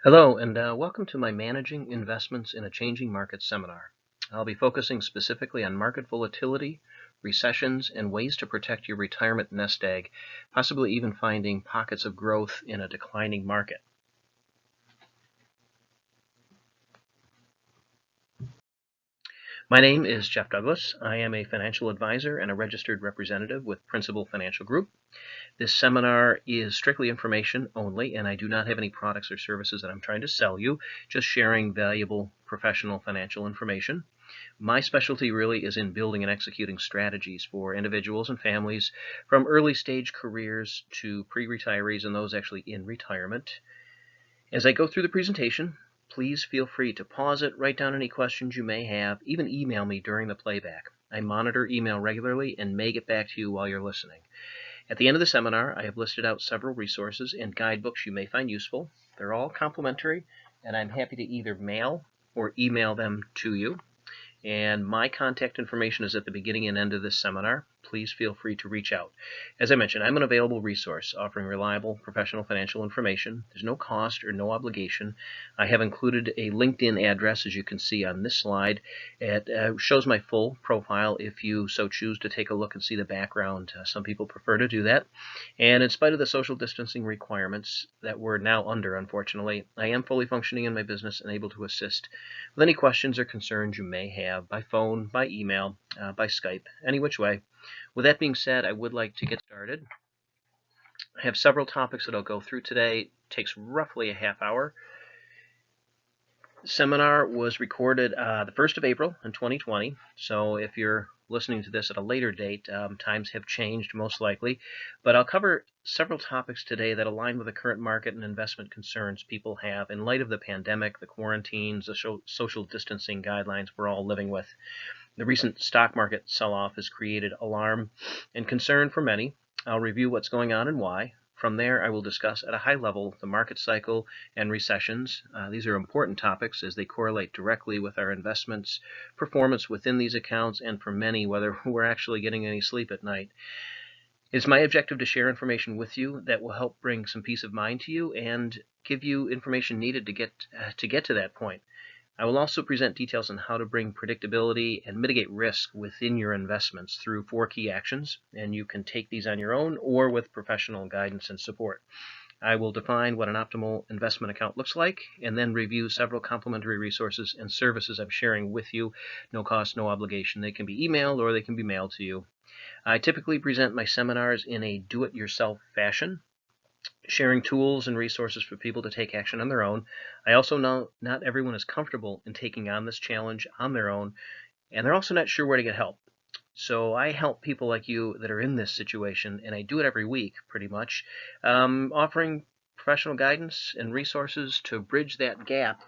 Hello, and welcome to my Managing Investments in a Changing Market seminar. I'll be focusing specifically on market volatility, recessions, and ways to protect your retirement nest egg, possibly even finding pockets of growth in a declining market. My name is Jeff Douglas. I am a financial advisor and a registered representative with Principal Financial Group. This seminar is strictly information only, and I do not have any products or services that I'm trying to sell you, just sharing valuable professional financial information. My specialty really is in building and executing strategies for individuals and families from early stage careers to pre-retirees and those actually in retirement. As I go through the presentation, please feel free to pause it, write down any questions you may have, even email me during the playback. I monitor email regularly and may get back to you while you're listening. At the end of the seminar, I have listed out several resources and guidebooks you may find useful. They're all complimentary, and I'm happy to either mail or email them to you. And my contact information is at the beginning and end of this seminar. Please feel free to reach out. As I mentioned, I'm an available resource offering reliable professional financial information. There's no cost or no obligation. I have included a LinkedIn address, as you can see on this slide. It shows my full profile if you so choose to take a look and see the background. Some people prefer to do that. And in spite of the social distancing requirements that we're now under, unfortunately, I am fully functioning in my business and able to assist with any questions or concerns you may have by phone, by email, by Skype, any which way. With that being said, I would like to get started. I have several topics that I'll go through today. It takes roughly a half hour. The seminar was recorded the 1st of April in 2020, so if you're listening to this at a later date, times have changed most likely, but I'll cover several topics today that align with the current market and investment concerns people have in light of the pandemic, the quarantines, the social distancing guidelines we're all living with. The recent stock market sell-off has created alarm and concern for many. I'll review what's going on and why. From there, I will discuss at a high level the market cycle and recessions. These are important topics as they correlate directly with our investments, performance within these accounts, and for many, whether we're actually getting any sleep at night. It's my objective to share information with you that will help bring some peace of mind to you and give you information needed to get to that point. I will also present details on how to bring predictability and mitigate risk within your investments through 4 key actions, and you can take these on your own or with professional guidance and support. I will define what an optimal investment account looks like and then review several complementary resources and services I'm sharing with you. No cost, no obligation. They can be emailed or they can be mailed to you. I typically present my seminars in a do-it-yourself fashion, sharing tools and resources for people to take action on their own. I also know not everyone is comfortable in taking on this challenge on their own, and they're also not sure where to get help. So I help people like you that are in this situation, and I do it every week pretty much, offering professional guidance and resources to bridge that gap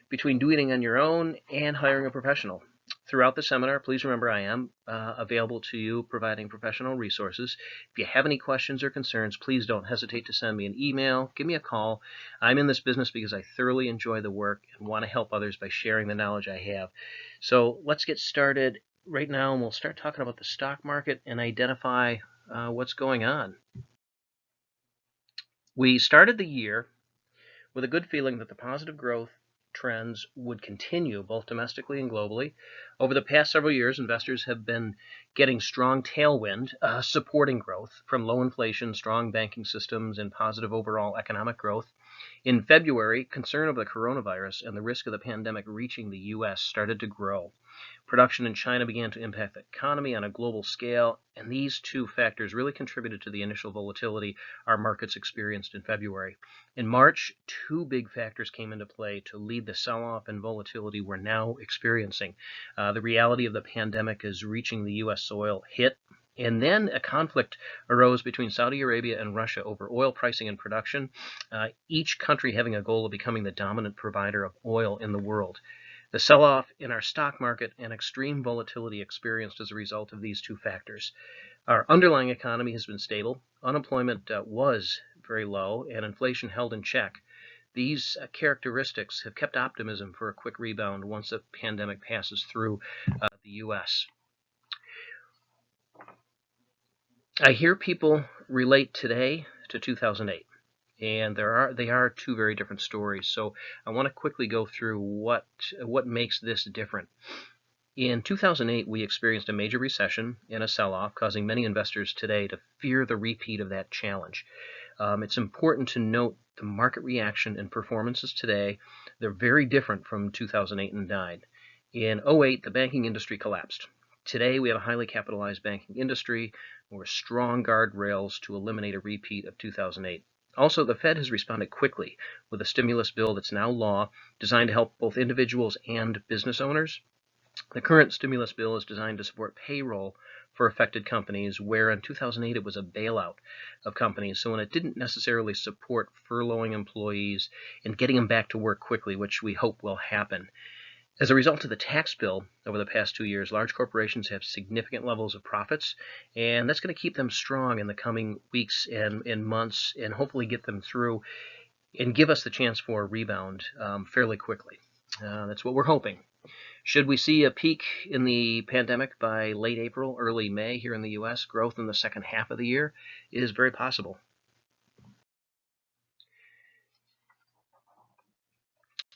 between doing it on your own and hiring a professional. Throughout the seminar, please remember I am available to you providing professional resources. If you have any questions or concerns, please don't hesitate to send me an email, give me a call. I'm in this business because I thoroughly enjoy the work and want to help others by sharing the knowledge I have. So let's get started right now, and we'll start talking about the stock market and identify what's going on. We started the year with a good feeling that the positive growth trends would continue both domestically and globally. Over the past several years, investors have been getting strong tailwind supporting growth from low inflation, strong banking systems, and positive overall economic growth. In February, concern over the coronavirus and the risk of the pandemic reaching the U.S. started to grow. Production in China began to impact the economy on a global scale, and these two factors really contributed to the initial volatility our markets experienced in February. In March, 2 big factors came into play to lead the sell-off and volatility we're now experiencing. The reality of the pandemic is reaching the U.S. soil hit, and then a conflict arose between Saudi Arabia and Russia over oil pricing and production, each country having a goal of becoming the dominant provider of oil in the world. The sell-off in our stock market and extreme volatility experienced as a result of these 2 factors. Our underlying economy has been stable. Unemployment was very low, and inflation held in check. These characteristics have kept optimism for a quick rebound once the pandemic passes through the U.S. I hear people relate today to 2008. And they are two very different stories. So I want to quickly go through what makes this different. In 2008, we experienced a major recession and a sell-off, causing many investors today to fear the repeat of that challenge. It's important to note the market reaction and performances today. They're very different from 2008 and 2009. In 2008, the banking industry collapsed. Today, we have a highly capitalized banking industry with strong guardrails to eliminate a repeat of 2008. Also, the Fed has responded quickly with a stimulus bill that's now law, designed to help both individuals and business owners. The current stimulus bill is designed to support payroll for affected companies, where in 2008 it was a bailout of companies. So when it didn't necessarily support furloughing employees and getting them back to work quickly, which we hope will happen. As a result of the tax bill over the past 2 years, large corporations have significant levels of profits, and that's going to keep them strong in the coming weeks and months, and hopefully get them through and give us the chance for a rebound fairly quickly. That's what we're hoping. Should we see a peak in the pandemic by late April, early May here in the U.S., growth in the second half of the year is very possible.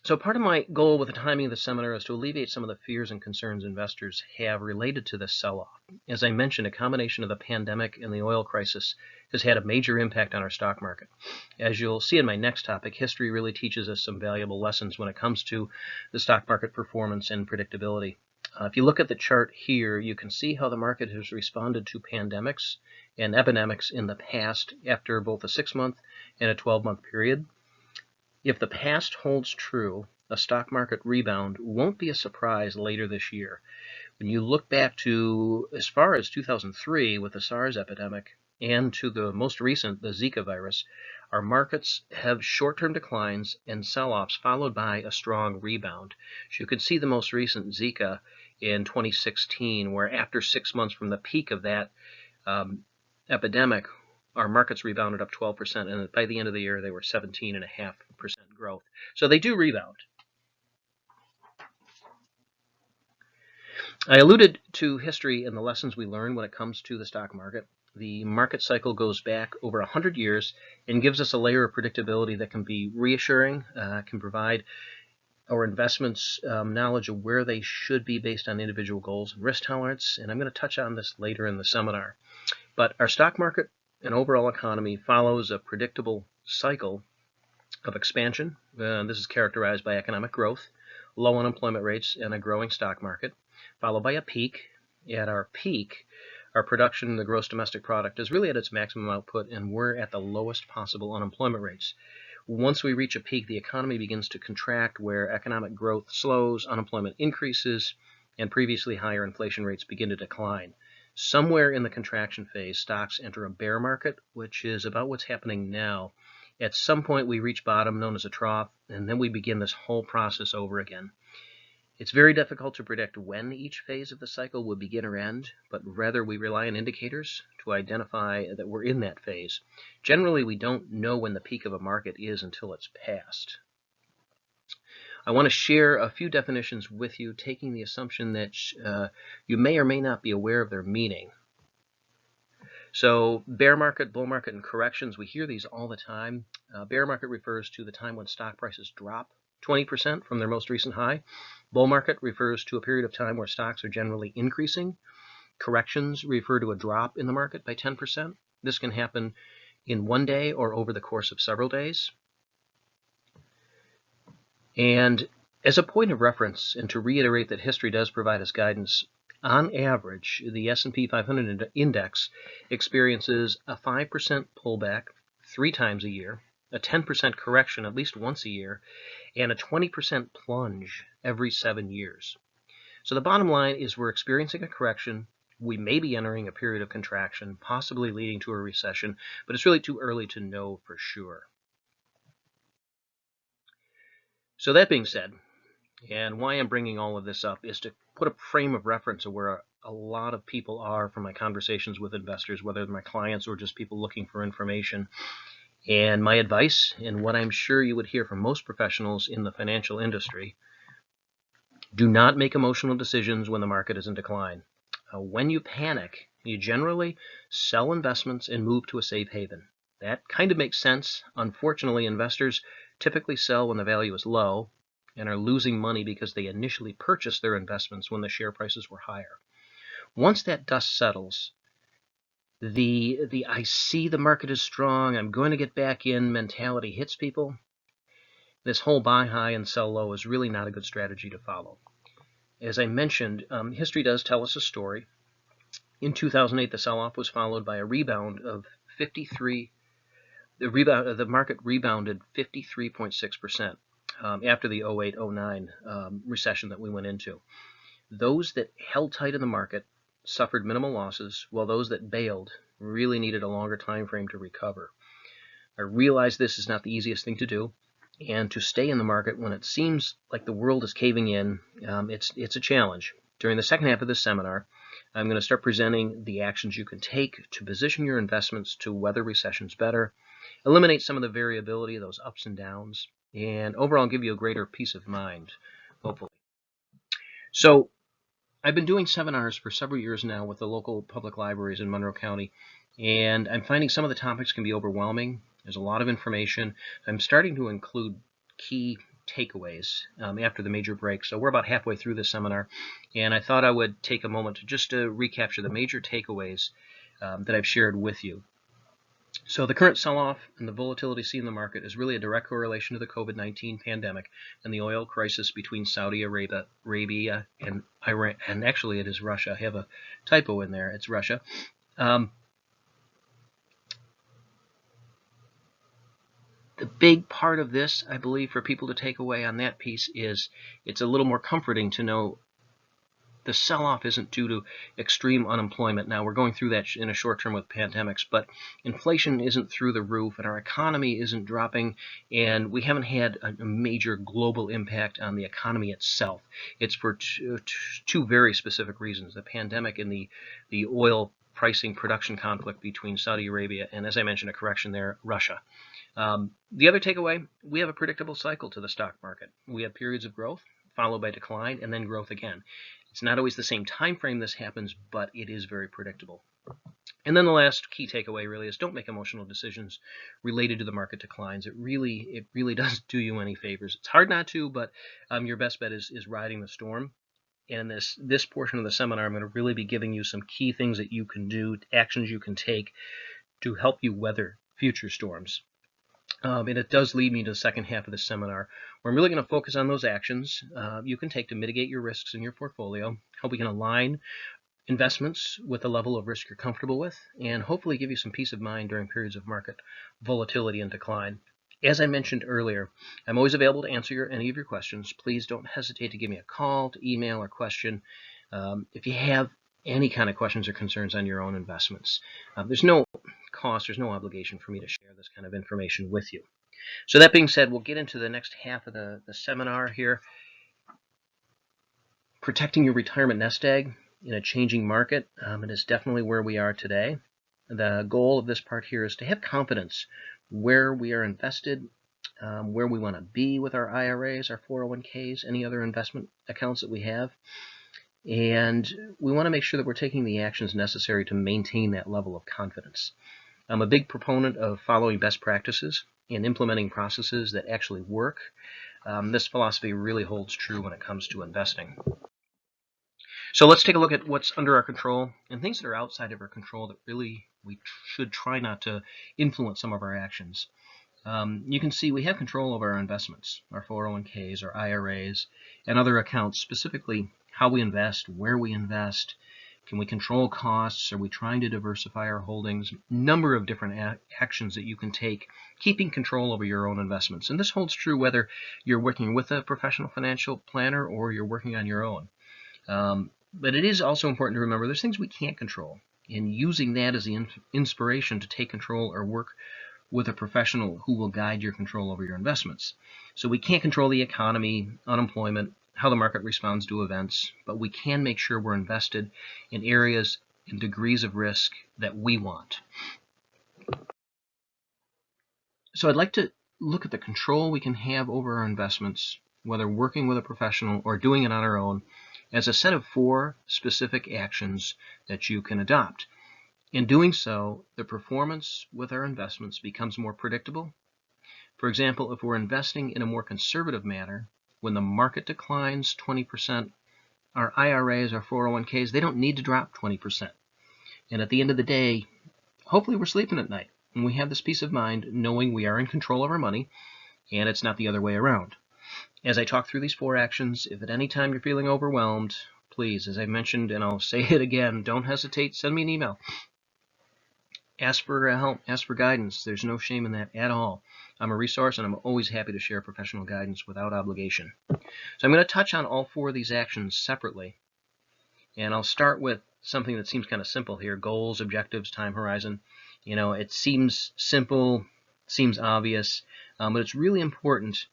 So part of my goal with the timing of the seminar is to alleviate some of the fears and concerns investors have related to this sell-off. As I mentioned, a combination of the pandemic and the oil crisis has had a major impact on our stock market. As you'll see in my next topic, history really teaches us some valuable lessons when it comes to the stock market performance and predictability. If you look at the chart here, you can see how the market has responded to pandemics and epidemics in the past after both a 6-month and a 12-month period. If the past holds true, a stock market rebound won't be a surprise later this year. When you look back to as far as 2003 with the SARS epidemic and to the most recent, the Zika virus, our markets have short-term declines and sell-offs followed by a strong rebound. So you can see the most recent Zika in 2016, where after 6 months from the peak of that epidemic, our markets rebounded up 12%, and by the end of the year, they were 17.5% growth. So they do rebound. I alluded to history and the lessons we learn when it comes to the stock market. The market cycle goes back over 100 years and gives us a layer of predictability that can be reassuring, can provide our investments knowledge of where they should be based on individual goals and risk tolerance, and I'm going to touch on this later in the seminar. But our stock market and overall economy follows a predictable cycle of expansion. This is characterized by economic growth, low unemployment rates, and a growing stock market, followed by a peak. At our peak, our production, the gross domestic product, is really at its maximum output, and we're at the lowest possible unemployment rates. Once we reach a peak, the economy begins to contract, where economic growth slows, unemployment increases, and previously higher inflation rates begin to decline. Somewhere in the contraction phase, stocks enter a bear market, which is about what's happening now. At some point, we reach bottom, known as a trough, and then we begin this whole process over again. It's very difficult to predict when each phase of the cycle will begin or end, but rather we rely on indicators to identify that we're in that phase. Generally, we don't know when the peak of a market is until it's passed. I want to share a few definitions with you, taking the assumption that you may or may not be aware of their meaning. So bear market, bull market, and corrections, we hear these all the time. Bear market refers to the time when stock prices drop 20% from their most recent high. Bull market refers to a period of time where stocks are generally increasing. Corrections refer to a drop in the market by 10%. This can happen in one day or over the course of several days. And as a point of reference, and to reiterate that history does provide us guidance, on average, the S&P 500 index experiences a 5% pullback 3 times a year, a 10% correction at least once a year, and a 20% plunge every 7 years. So the bottom line is we're experiencing a correction. We may be entering a period of contraction, possibly leading to a recession, but it's really too early to know for sure. So that being said, and why I'm bringing all of this up is to put a frame of reference of where a lot of people are from my conversations with investors, whether they're my clients or just people looking for information. And my advice, and what I'm sure you would hear from most professionals in the financial industry, do not make emotional decisions when the market is in decline. When you panic, you generally sell investments and move to a safe haven. That kind of makes sense. Unfortunately, investors typically sell when the value is low and are losing money because they initially purchased their investments when the share prices were higher. Once that dust settles, the I see the market is strong, I'm going to get back in mentality hits people. This whole buy high and sell low is really not a good strategy to follow. As I mentioned, history does tell us a story. In 2008, the sell-off was followed by a rebound of 53. The market rebounded 53.6% after the 08-09 recession that we went into. Those that held tight in the market suffered minimal losses, while those that bailed really needed a longer time frame to recover. I realize this is not the easiest thing to do, and to stay in the market when it seems like the world is caving in, it's a challenge. During the second half of this seminar, I'm going to start presenting the actions you can take to position your investments to weather recessions better, eliminate some of the variability of those ups and downs, and overall give you a greater peace of mind, hopefully. So I've been doing seminars for several years now with the local public libraries in Monroe County, and I'm finding some of the topics can be overwhelming. There's a lot of information. I'm starting to include key takeaways after the major break. So we're about halfway through the seminar, and I thought I would take a moment to just recapture the major takeaways that I've shared with you. So the current sell-off and the volatility seen in the market is really a direct correlation to the COVID-19 pandemic and the oil crisis between Saudi Arabia and Iran. And actually, it is Russia. I have a typo in there. It's Russia. The big part of this, I believe, for people to take away on that piece is it's a little more comforting to know the sell-off isn't due to extreme unemployment. Now, we're going through that in a short term with pandemics, but inflation isn't through the roof, and our economy isn't dropping, and we haven't had a major global impact on the economy itself. It's for two very specific reasons, the pandemic and the oil pricing production conflict between Saudi Arabia and, as I mentioned, a correction there, Russia. The other takeaway, we have a predictable cycle to the stock market. We have periods of growth, followed by decline, and then growth again. It's not always the same time frame this happens, but it is very predictable. And then the last key takeaway really is don't make emotional decisions related to the market declines. It really doesn't do you any favors. It's hard not to, but your best bet is riding the storm. And this portion of the seminar, I'm going to really be giving you some key things that you can do, actions you can take to help you weather future storms. And it does lead me to the second half of the seminar, where I'm really going to focus on those actions you can take to mitigate your risks in your portfolio, how we can align investments with the level of risk you're comfortable with, and hopefully give you some peace of mind during periods of market volatility and decline. As I mentioned earlier, I'm always available to answer any of your questions. Please don't hesitate to give me a call, to email, or question if you have any kind of questions or concerns on your own investments. There's no cost, there's no obligation for me to share this kind of information with you. So that being said, we'll get into the next half of the seminar here. Protecting your retirement nest egg in a changing market, it is definitely where we are today. The goal of this part here is to have confidence where we are invested, where we want to be with our IRAs, our 401ks, any other investment accounts that we have. And we want to make sure that we're taking the actions necessary to maintain that level of confidence. I'm a big proponent of following best practices and implementing processes that actually work. This philosophy really holds true when it comes to investing. So let's take a look at what's under our control and things that are outside of our control that really we should try not to influence some of our actions. You can see we have control over our investments, our 401ks, our IRAs, and other accounts, specifically how we invest, where we invest. Can we control costs? Are we trying to diversify our holdings? Number of different actions that you can take, keeping control over your own investments. And this holds true whether you're working with a professional financial planner or you're working on your own. But it is also important to remember there's things we can't control, and using that as the inspiration to take control or work with a professional who will guide your control over your investments. So we can't control the economy, unemployment, how the market responds to events, but we can make sure we're invested in areas and degrees of risk that we want. So I'd like to look at the control we can have over our investments, whether working with a professional or doing it on our own, as a set of 4 specific actions that you can adopt. In doing so, the performance with our investments becomes more predictable. For example, if we're investing in a more conservative manner, when the market declines 20%, our IRAs, our 401ks, they don't need to drop 20%. And at the end of the day, hopefully we're sleeping at night and we have this peace of mind knowing we are in control of our money and it's not the other way around. As I talk through these 4 actions, if at any time you're feeling overwhelmed, please, as I mentioned, and I'll say it again, don't hesitate, send me an email. Ask for help, ask for guidance. There's no shame in that at all. I'm a resource and I'm always happy to share professional guidance without obligation. So I'm going to touch on all 4 of these actions separately. And I'll start with something that seems kind of simple here: goals, objectives, time horizon. It seems simple, seems obvious, but it's really important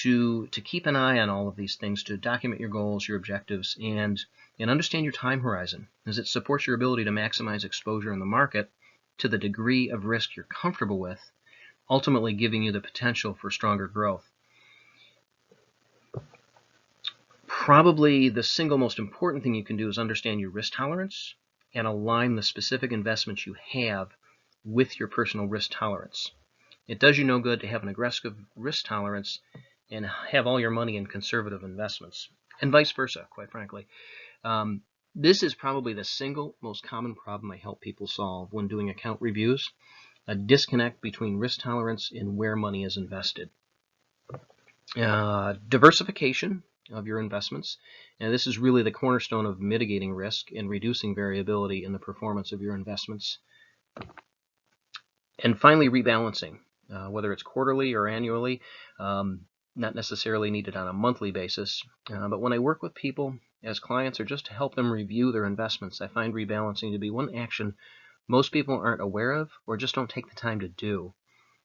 to keep an eye on all of these things, to document your goals, your objectives, and understand your time horizon, as it supports your ability to maximize exposure in the market to the degree of risk you're comfortable with, ultimately giving you the potential for stronger growth. Probably the single most important thing you can do is understand your risk tolerance and align the specific investments you have with your personal risk tolerance. It does you no good to have an aggressive risk tolerance and have all your money in conservative investments, and vice versa, quite frankly. This is probably the single most common problem I help people solve when doing account reviews: a disconnect between risk tolerance and where money is invested. Diversification of your investments, and this is really the cornerstone of mitigating risk and reducing variability in the performance of your investments. And finally, rebalancing, whether it's quarterly or annually, not necessarily needed on a monthly basis, but when I work with people as clients or just to help them review their investments, I find rebalancing to be one action most people aren't aware of or just don't take the time to do.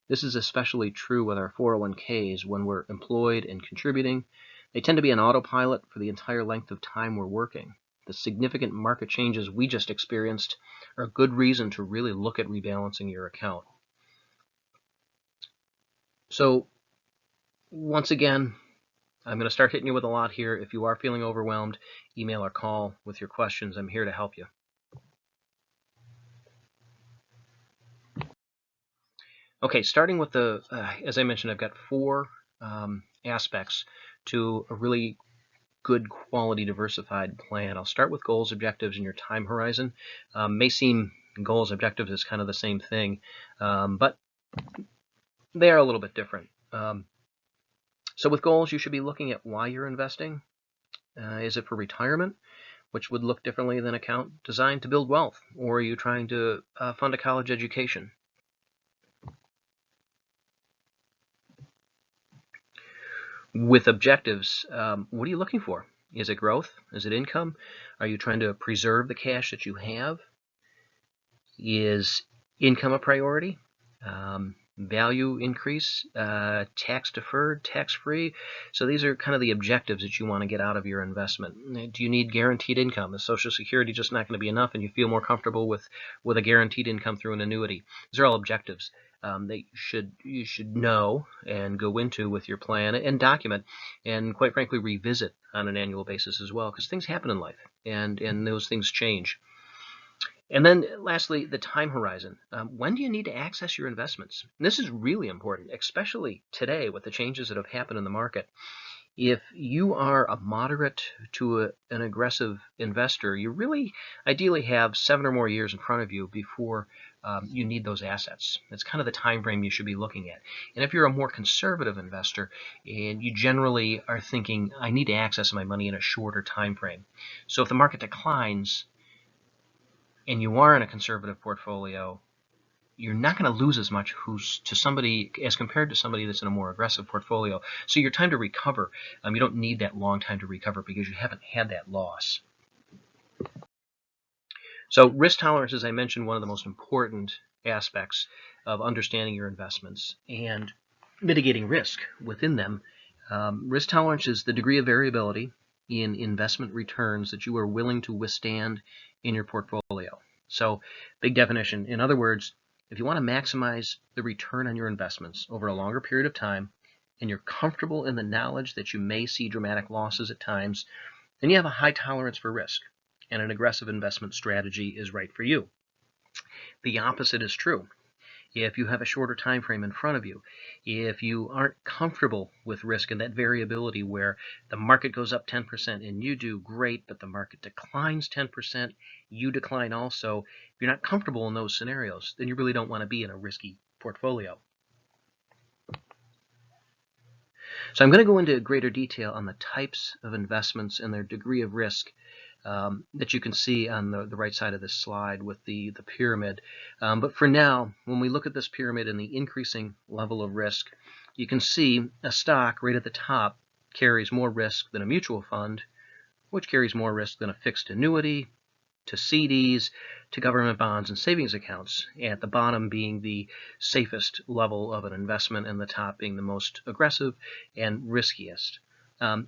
This is especially true with our 401ks when we're employed and contributing. They tend to be on autopilot for the entire length of time we're working. The significant market changes we just experienced are a good reason to really look at rebalancing your account. So, once again, I'm going to start hitting you with a lot here. If you are feeling overwhelmed, email or call with your questions. I'm here to help you. Okay, starting with as I mentioned, I've got 4 aspects to a really good quality diversified plan. I'll start with goals, objectives, and your time horizon. May seem goals, objectives is kind of the same thing, but they are a little bit different. So with goals, you should be looking at why you're investing. Is it for retirement, which would look differently than an account designed to build wealth? Or are you trying to fund a college education? With objectives, what are you looking for? Is it growth? Is it income? Are you trying to preserve the cash that you have? Is income a priority? Value increase, tax deferred, tax free? So these are kind of the objectives that you want to get out of your investment. Do you need guaranteed income? Is Social Security just not going to be enough and you feel more comfortable with a guaranteed income through an annuity? These are all objectives that you should know and go into with your plan and document, and quite frankly revisit on an annual basis as well, because things happen in life and those things change. And then lastly, the time horizon. When do you need to access your investments? And this is really important, especially today with the changes that have happened in the market. If you are a moderate to an aggressive investor, you really ideally have 7 or more years in front of you before you need those assets. That's kind of the time frame you should be looking at. And if you're a more conservative investor, and you generally are thinking, I need to access my money in a shorter time frame. So if the market declines, and you are in a conservative portfolio, you're not going to lose as much to somebody as compared to somebody that's in a more aggressive portfolio. So your time to recover, you don't need that long time to recover because you haven't had that loss. So risk tolerance, as I mentioned, one of the most important aspects of understanding your investments and mitigating risk within them. Risk tolerance is the degree of variability in investment returns that you are willing to withstand in your portfolio. So, big definition. In other words, if you want to maximize the return on your investments over a longer period of time, and you're comfortable in the knowledge that you may see dramatic losses at times, then you have a high tolerance for risk, and an aggressive investment strategy is right for you. The opposite is true. If you have a shorter time frame in front of you, if you aren't comfortable with risk and that variability where the market goes up 10% and you do great, but the market declines 10%, you decline also. If you're not comfortable in those scenarios, then you really don't want to be in a risky portfolio. So I'm going to go into greater detail on the types of investments and their degree of risk that you can see on the right side of this slide with the pyramid. But for now, when we look at this pyramid and the increasing level of risk, you can see a stock right at the top carries more risk than a mutual fund, which carries more risk than a fixed annuity, to CDs, to government bonds and savings accounts, at the bottom being the safest level of an investment and the top being the most aggressive and riskiest.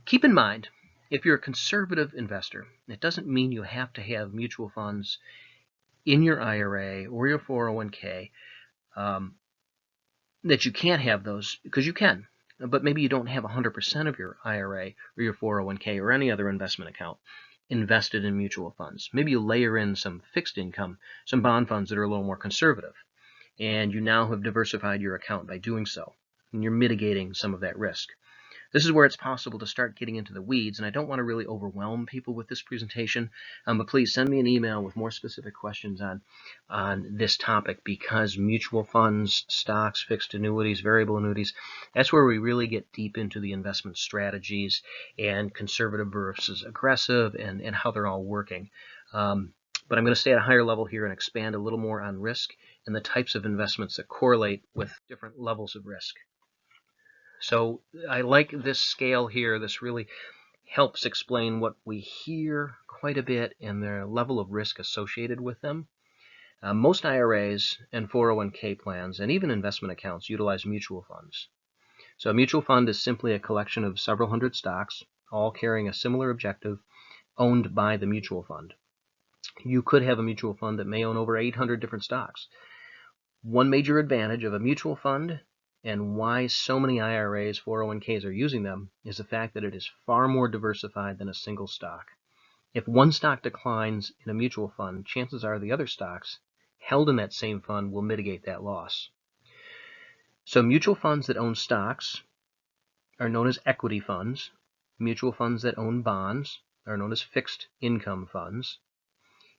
Keep in mind, if you're a conservative investor, it doesn't mean you have to have mutual funds in your IRA or your 401k, that you can't have those, because you can, but maybe you don't have 100% of your IRA or your 401k or any other investment account invested in mutual funds. Maybe you layer in some fixed income, some bond funds that are a little more conservative, and you now have diversified your account by doing so, and you're mitigating some of that risk. This is where it's possible to start getting into the weeds, and I don't want to really overwhelm people with this presentation, but please send me an email with more specific questions on this topic, because mutual funds, stocks, fixed annuities, variable annuities, that's where we really get deep into the investment strategies and conservative versus aggressive and how they're all working. But I'm going to stay at a higher level here and expand a little more on risk and the types of investments that correlate with different levels of risk. So I like this scale here. This really helps explain what we hear quite a bit and the level of risk associated with them. Most IRAs and 401k plans and even investment accounts utilize mutual funds. So a mutual fund is simply a collection of several hundred stocks, all carrying a similar objective, owned by the mutual fund. You could have a mutual fund that may own over 800 different stocks. One major advantage of a mutual fund, and why so many IRAs, 401ks are using them, is the fact that it is far more diversified than a single stock. If one stock declines in a mutual fund, chances are the other stocks held in that same fund will mitigate that loss. So mutual funds that own stocks are known as equity funds. Mutual funds that own bonds are known as fixed income funds.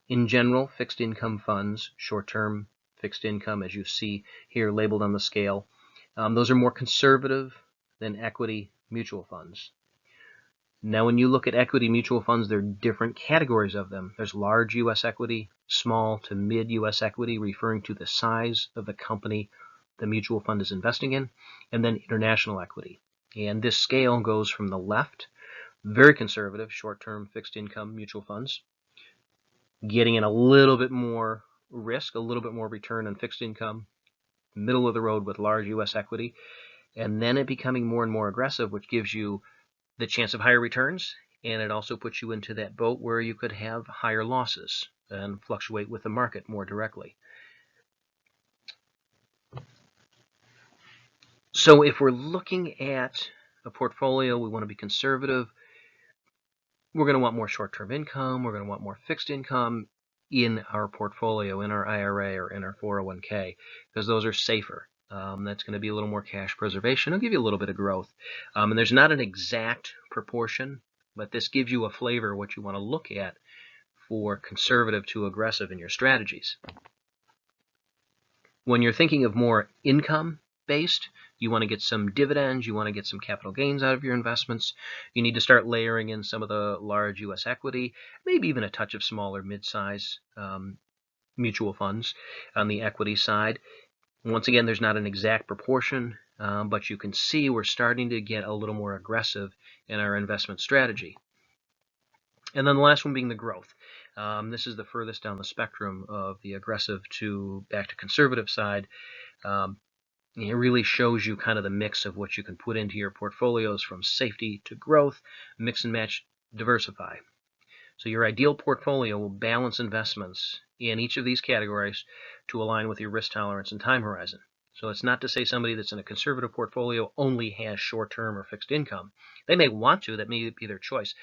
In general, fixed income funds, short-term fixed income, as you see here labeled on the scale, those are more conservative than equity mutual funds. Now, when you look at equity mutual funds, there are different categories of them. There's large U.S. equity, small to mid U.S. equity, referring to the size of the company the mutual fund is investing in, and then international equity. And this scale goes from the left, very conservative, short-term fixed income mutual funds, getting in a little bit more risk, a little bit more return on fixed income, middle of the road with large U.S. equity, and then it becoming more and more aggressive, which gives you the chance of higher returns, and it also puts you into that boat where you could have higher losses and fluctuate with the market more directly. So if we're looking at a portfolio, we want to be conservative. We're going to want more short-term income. We're going to want more fixed income in our portfolio, in our IRA or in our 401k, because those are safer. That's going to be a little more cash preservation. It'll give you a little bit of growth. And there's not an exact proportion, but this gives you a flavor of what you want to look at for conservative to aggressive in your strategies. When you're thinking of more income-based, you want to get some dividends, you want to get some capital gains out of your investments, you need to start layering in some of the large U.S. equity, maybe even a touch of smaller mid-size mutual funds on the equity side. Once again, there's not an exact proportion, but you can see we're starting to get a little more aggressive in our investment strategy. And then the last one being the growth. This is the furthest down the spectrum of the aggressive to back to conservative side. It really shows you kind of the mix of what you can put into your portfolios, from safety to growth, mix and match, diversify. So your ideal portfolio will balance investments in each of these categories to align with your risk tolerance and time horizon. So it's not to say somebody that's in a conservative portfolio only has short-term or fixed income. They may want to, that may be their choice,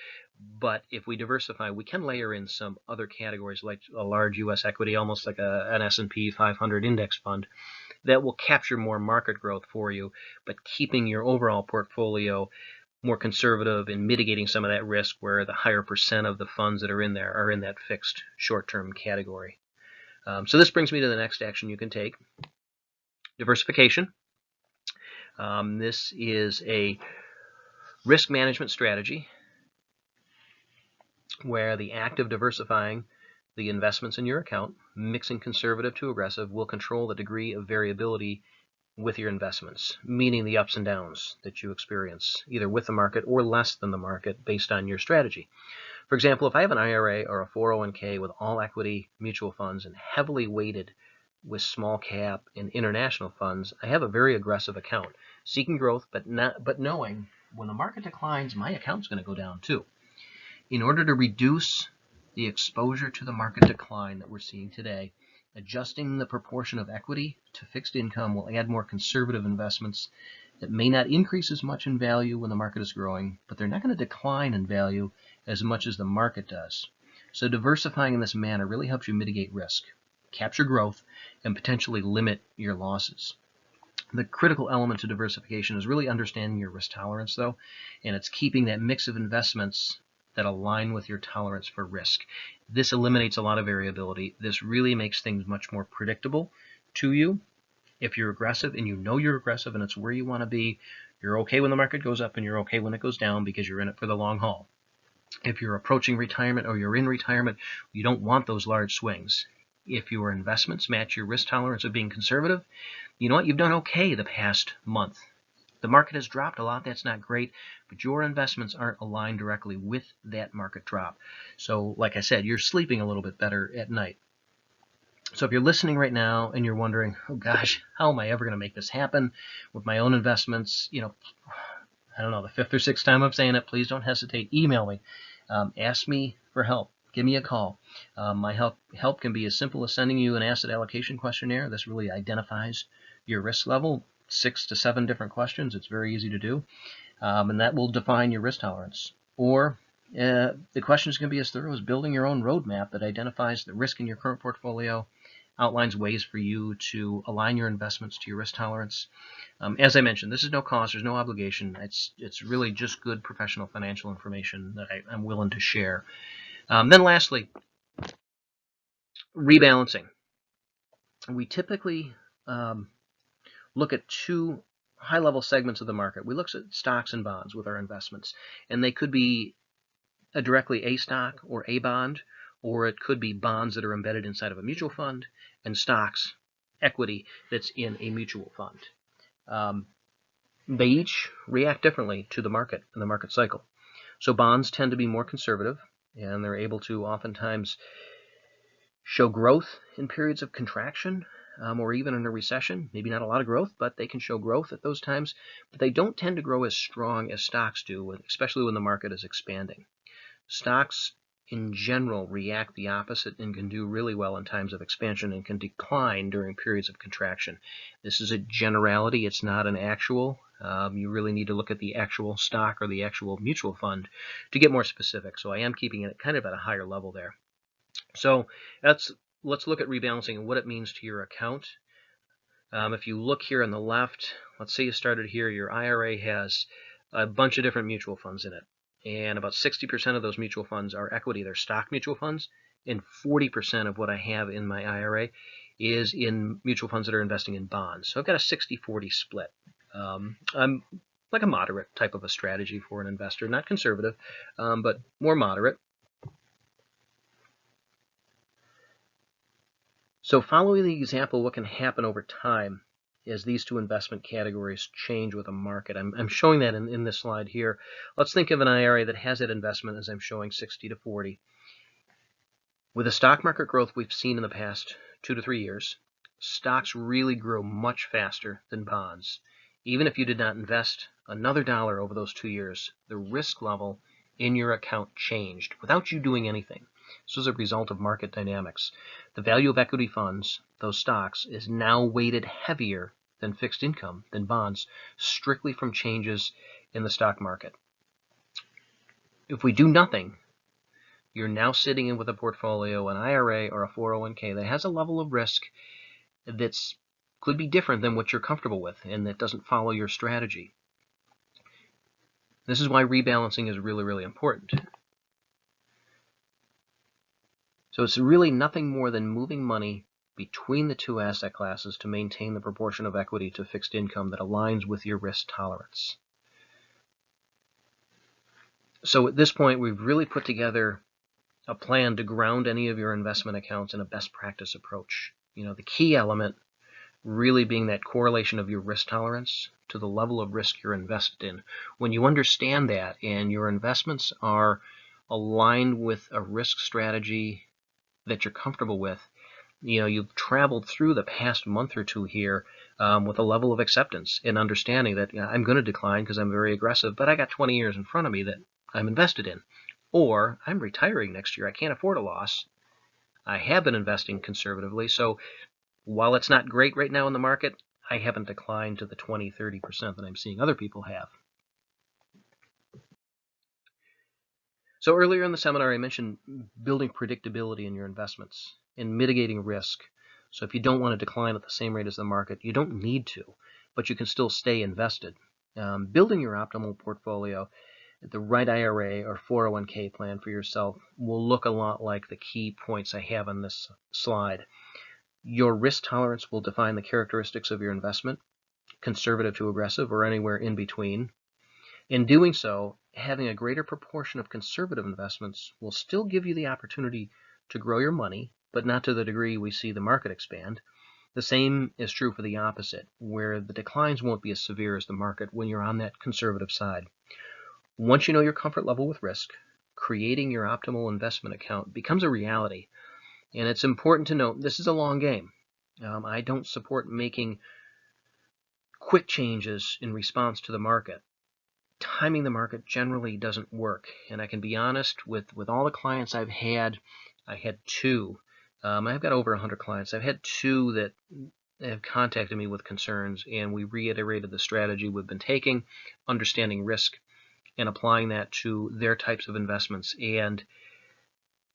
But if we diversify, we can layer in some other categories like a large U.S. equity, almost like an S&P 500 index fund, that will capture more market growth for you, but keeping your overall portfolio more conservative and mitigating some of that risk where the higher percent of the funds that are in there are in that fixed short-term category. So this brings me to the next action you can take, diversification. This is a risk management strategy where the act of diversifying the investments in your account, mixing conservative to aggressive, will control the degree of variability with your investments, meaning the ups and downs that you experience, either with the market or less than the market based on your strategy. For example, if I have an IRA or a 401k with all equity mutual funds and heavily weighted with small cap and international funds, I have a very aggressive account, seeking growth, but knowing when the market declines, my account's going to go down too. In order to reduce the exposure to the market decline that we're seeing today, adjusting the proportion of equity to fixed income will add more conservative investments that may not increase as much in value when the market is growing, but they're not going to decline in value as much as the market does. So diversifying in this manner really helps you mitigate risk, capture growth, and potentially limit your losses. The critical element to diversification is really understanding your risk tolerance, though, and it's keeping that mix of investments that align with your tolerance for risk. This eliminates a lot of variability. This really makes things much more predictable to you. If you're aggressive and you know you're aggressive and it's where you want to be, you're okay when the market goes up and you're okay when it goes down because you're in it for the long haul. If you're approaching retirement or you're in retirement, you don't want those large swings. If your investments match your risk tolerance of being conservative, you know what? You've done okay the past month. The market has dropped a lot. That's not great, but your investments aren't aligned directly with that market drop. So, like I said, you're sleeping a little bit better at night. So if you're listening right now and you're wondering, oh gosh, how am I ever going to make this happen with my own investments? I don't know, the fifth or sixth time I'm saying it, please don't hesitate. Email me. Ask me for help. Give me a call. My help can be as simple as sending you an asset allocation questionnaire. This really identifies your risk level. 6 to 7 different questions. It's very easy to do, and that will define your risk tolerance. Or the questions can be as thorough as building your own roadmap that identifies the risk in your current portfolio, outlines ways for you to align your investments to your risk tolerance. As I mentioned, this is no cost. There's no obligation. It's really just good professional financial information that I'm willing to share. Then lastly, rebalancing. We typically look at two high-level segments of the market. We look at stocks and bonds with our investments, and they could be directly a stock or a bond, or it could be bonds that are embedded inside of a mutual fund and stocks, equity that's in a mutual fund. They each react differently to the market and the market cycle. So bonds tend to be more conservative, and they're able to oftentimes show growth in periods of contraction, or even in a recession. Maybe not a lot of growth, but they can show growth at those times. But they don't tend to grow as strong as stocks do, especially when the market is expanding. Stocks, in general, react the opposite and can do really well in times of expansion and can decline during periods of contraction. This is a generality. It's not an actual. You really need to look at the actual stock or the actual mutual fund to get more specific. So I am keeping it kind of at a higher level there. So let's look at rebalancing and what it means to your account. If you look here on the left, let's say you started here, your IRA has a bunch of different mutual funds in it. And about 60% of those mutual funds are equity. They're stock mutual funds. And 40% of what I have in my IRA is in mutual funds that are investing in bonds. So I've got a 60-40 split. I'm like a moderate type of a strategy for an investor. Not conservative, but more moderate. So following the example, what can happen over time as these two investment categories change with the market. I'm showing that in this slide here. Let's think of an IRA that has that investment as I'm showing 60-40. With the stock market growth we've seen in the past 2 to 3 years, stocks really grow much faster than bonds. Even if you did not invest another dollar over those 2 years, the risk level in your account changed without you doing anything. This was a result of market dynamics. The value of equity funds, those stocks, is now weighted heavier than fixed income, than bonds, strictly from changes in the stock market. If we do nothing, you're now sitting in with a portfolio, an IRA or a 401k that has a level of risk that's could be different than what you're comfortable with and that doesn't follow your strategy. This is why rebalancing is really, really important. So it's really nothing more than moving money between the two asset classes to maintain the proportion of equity to fixed income that aligns with your risk tolerance. So at this point, we've really put together a plan to ground any of your investment accounts in a best practice approach. The key element really being that correlation of your risk tolerance to the level of risk you're invested in. When you understand that and your investments are aligned with a risk strategy that you're comfortable with, you've traveled through the past month or two here with a level of acceptance and understanding that I'm going to decline because I'm very aggressive, but I got 20 years in front of me that I'm invested in. Or I'm retiring next year. I can't afford a loss. I have been investing conservatively. So while it's not great right now in the market, I haven't declined to the 20, 30% that I'm seeing other people have. So earlier in the seminar, I mentioned building predictability in your investments and mitigating risk. So if you don't want to decline at the same rate as the market, you don't need to, but you can still stay invested. Building your optimal portfolio, the right IRA or 401k plan for yourself will look a lot like the key points I have on this slide. Your risk tolerance will define the characteristics of your investment, conservative to aggressive or anywhere in between. In doing so, having a greater proportion of conservative investments will still give you the opportunity to grow your money, but not to the degree we see the market expand. The same is true for the opposite, where the declines won't be as severe as the market when you're on that conservative side. Once you know your comfort level with risk, creating your optimal investment account becomes a reality. And it's important to note this is a long game. I don't support making quick changes in response to the market. Timing the market generally doesn't work. And I can be honest, with all the clients I've had, I had two. I've got over 100 clients. I've had two that have contacted me with concerns, and we reiterated the strategy we've been taking, understanding risk, and applying that to their types of investments. And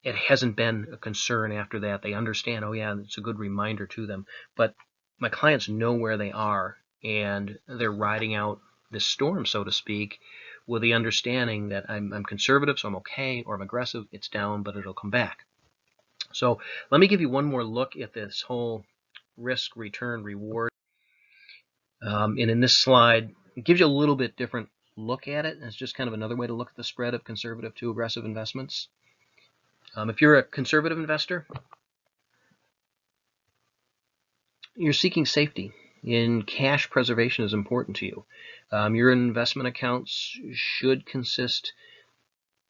it hasn't been a concern after that. They understand, oh yeah, it's a good reminder to them. But my clients know where they are, and they're riding out this storm, so to speak, with the understanding that I'm conservative, so I'm okay, or I'm aggressive, it's down, but it'll come back. So let me give you one more look at this whole risk, return, reward. And in this slide, it gives you a little bit different look at it. It's just kind of another way to look at the spread of conservative to aggressive investments. If you're a conservative investor, you're seeking safety, and cash preservation is important to you. Your investment accounts should consist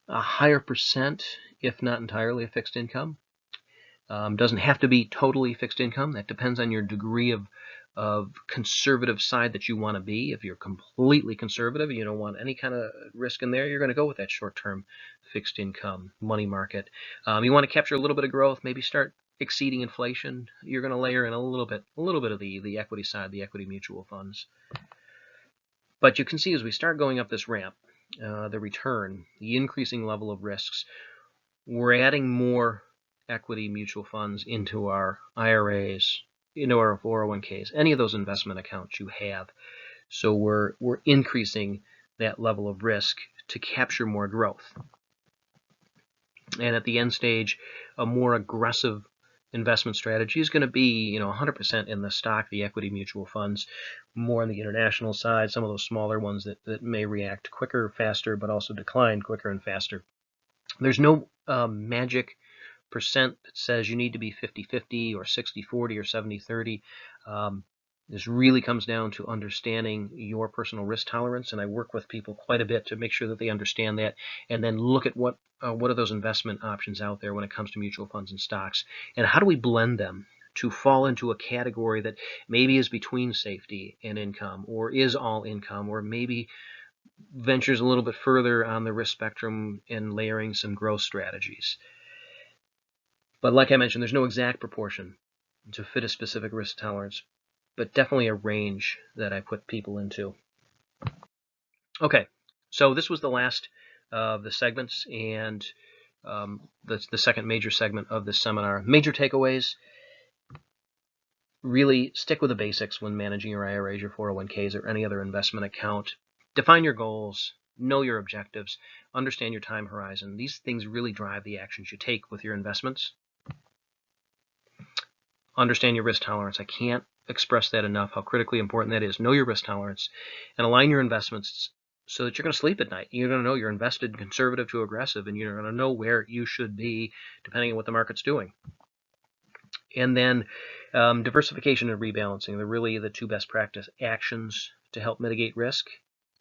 a higher percent, if not entirely, of fixed income. Doesn't have to be totally fixed income. That depends on your degree of conservative side that you want to be. If you're completely conservative and you don't want any kind of risk in there, you're going to go with that short-term fixed income money market. You want to capture a little bit of growth, maybe start exceeding inflation. You're going to layer in a little bit of the equity side, the equity mutual funds. But you can see as we start going up this ramp, the return, the increasing level of risks, we're adding more equity mutual funds into our IRAs, into our 401ks, any of those investment accounts you have. So we're increasing that level of risk to capture more growth. And at the end stage, a more aggressive investment strategy is going to be 100% in the stock, the equity mutual funds, more on the international side, some of those smaller ones that may react quicker, faster, but also decline quicker and faster. There's no magic percent that says you need to be 50-50 or 60-40 or 70-30. This really comes down to understanding your personal risk tolerance, and I work with people quite a bit to make sure that they understand that, and then look at what are those investment options out there when it comes to mutual funds and stocks, and how do we blend them to fall into a category that maybe is between safety and income, or is all income, or maybe ventures a little bit further on the risk spectrum and layering some growth strategies. But like I mentioned, there's no exact proportion to fit a specific risk tolerance, but definitely a range that I put people into. Okay, so this was the last of the segments and the second major segment of this seminar. Major takeaways: really stick with the basics when managing your IRAs, your 401ks, or any other investment account. Define your goals, know your objectives, understand your time horizon. These things really drive the actions you take with your investments. Understand your risk tolerance. I can't express that enough, how critically important that is. Know your risk tolerance and align your investments so that you're going to sleep at night. You're going to know you're invested conservative to aggressive, and you're going to know where you should be depending on what the market's doing. And then diversification and rebalancing. They're really the two best practice actions to help mitigate risk,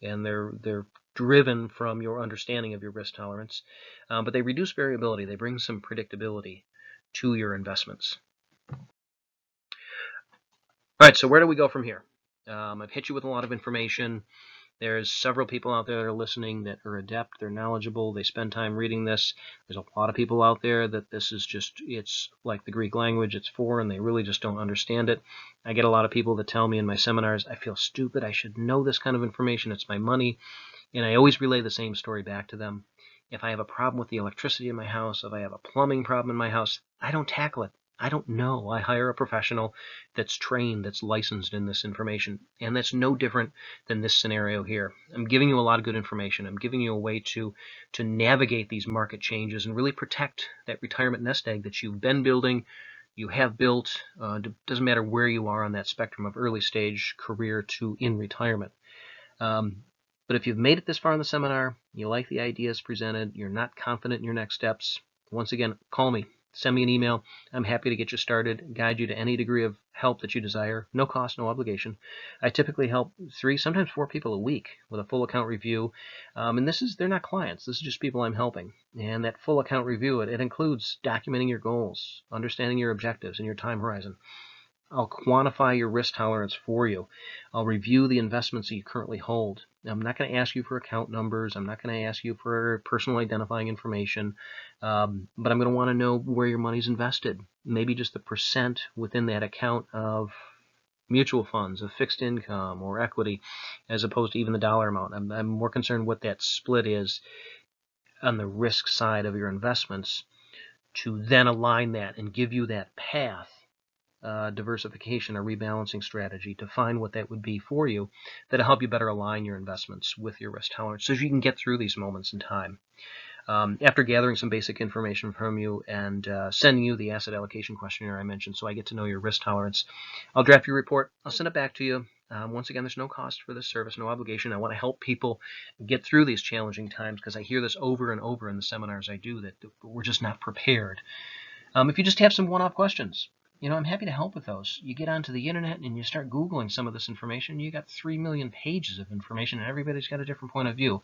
and they're driven from your understanding of your risk tolerance, but they reduce variability. They bring some predictability to your investments. All right, so where do we go from here? I've hit you with a lot of information. There's several people out there that are listening that are adept, they're knowledgeable, they spend time reading this. There's a lot of people out there that this is just, it's like the Greek language, it's foreign, they really just don't understand it. I get a lot of people that tell me in my seminars, I feel stupid, I should know this kind of information, it's my money. And I always relay the same story back to them. If I have a problem with the electricity in my house, if I have a plumbing problem in my house, I don't tackle it. I don't know. I hire a professional that's trained, that's licensed in this information. And that's no different than this scenario here. I'm giving you a lot of good information. I'm giving you a way to navigate these market changes and really protect that retirement nest egg that you've been building, you have built. Doesn't matter where you are on that spectrum of early stage career to in retirement. But if you've made it this far in the seminar, you like the ideas presented, you're not confident in your next steps, once again, call me. Send me an email. I'm happy to get you started, guide you to any degree of help that you desire. No cost, no obligation. I typically help 3, sometimes 4 people a week with a full account review. And they're not clients. This is just people I'm helping. And that full account review, it includes documenting your goals, understanding your objectives and your time horizon. I'll quantify your risk tolerance for you. I'll review the investments that you currently hold. I'm not going to ask you for account numbers. I'm not going to ask you for personal identifying information. But I'm going to want to know where your money's invested. Maybe just the percent within that account of mutual funds, of fixed income or equity, as opposed to even the dollar amount. I'm more concerned what that split is on the risk side of your investments to then align that and give you that path. Diversification or rebalancing strategy to find what that would be for you that'll help you better align your investments with your risk tolerance so you can get through these moments in time. After gathering some basic information from you and sending you the asset allocation questionnaire I mentioned so I get to know your risk tolerance, I'll draft your report. I'll send it back to you. Once again, there's no cost for this service, no obligation. I want to help people get through these challenging times because I hear this over and over in the seminars I do that we're just not prepared. If you just have some one-off questions, I'm happy to help with those. You get onto the internet and you start Googling some of this information, you got 3 million pages of information and everybody's got a different point of view.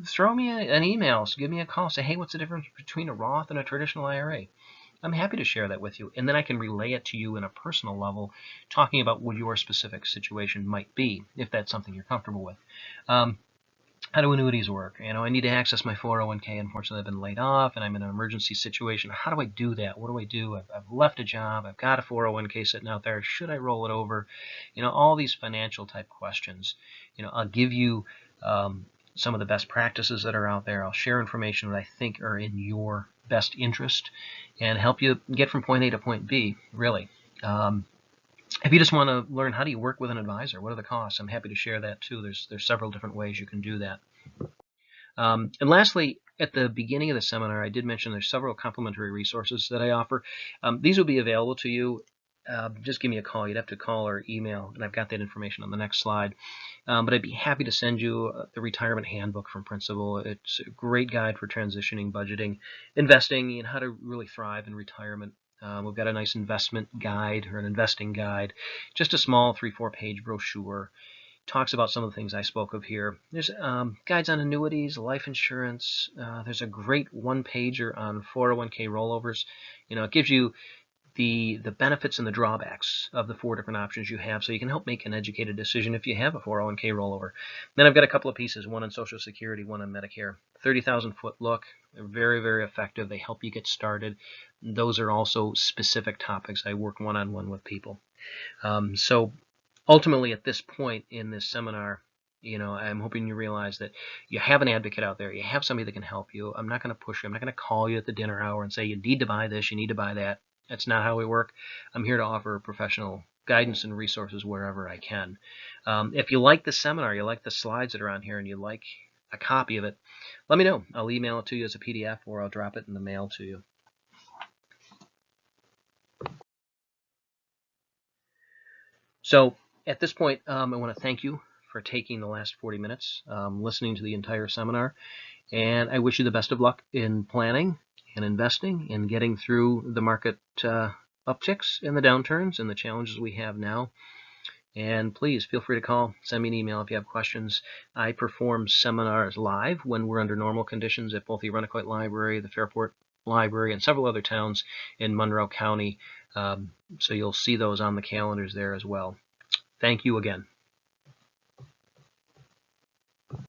Throw me an email, so give me a call, say, hey, what's the difference between a Roth and a traditional IRA? I'm happy to share that with you, and then I can relay it to you in a personal level, talking about what your specific situation might be, if that's something you're comfortable with. How do annuities work? I need to access my 401k. Unfortunately, I've been laid off and I'm in an emergency situation. How do I do that? What do I do? I've left a job. I've got a 401k sitting out there. Should I roll it over? All these financial type questions. I'll give you some of the best practices that are out there. I'll share information that I think are in your best interest and help you get from point A to point B, really. If you just want to learn how do you work with an advisor, what are the costs, I'm happy to share that too. There's several different ways you can do that. And lastly, at the beginning of the seminar, I did mention there's several complimentary resources that I offer. These will be available to you. Just give me a call. You'd have to call or email, and I've got that information on the next slide. But I'd be happy to send you the Retirement Handbook from Principal. It's a great guide for transitioning, budgeting, investing, and how to really thrive in retirement. We've got a nice investment guide or an investing guide, just a small 3-4 page brochure. Talks about some of the things I spoke of here. There's guides on annuities, life insurance. There's a great one-pager on 401k rollovers. It gives you the benefits and the drawbacks of the 4 different options you have so you can help make an educated decision if you have a 401k rollover. Then I've got a couple of pieces, one on Social Security, one on Medicare. 30,000 foot look. They're very, very effective. They help you get started. Those are also specific topics. I work one-on-one with people. So ultimately at this point in this seminar, I'm hoping you realize that you have an advocate out there. You have somebody that can help you. I'm not going to push you. I'm not going to call you at the dinner hour and say, you need to buy this, you need to buy that. That's not how we work. I'm here to offer professional guidance and resources wherever I can. If you like the seminar, you like the slides that are on here, and you like a copy of it, let me know. I'll email it to you as a PDF, or I'll drop it in the mail to you. So at this point, I want to thank you for taking the last 40 minutes, listening to the entire seminar, and I wish you the best of luck in planning and investing and getting through the market upticks and the downturns and the challenges we have now. And please feel free to call, send me an email if you have questions. I perform seminars live when we're under normal conditions at both the Irondequoit Library, the Fairport Library, and several other towns in Monroe County. So you'll see those on the calendars there as well. Thank you again.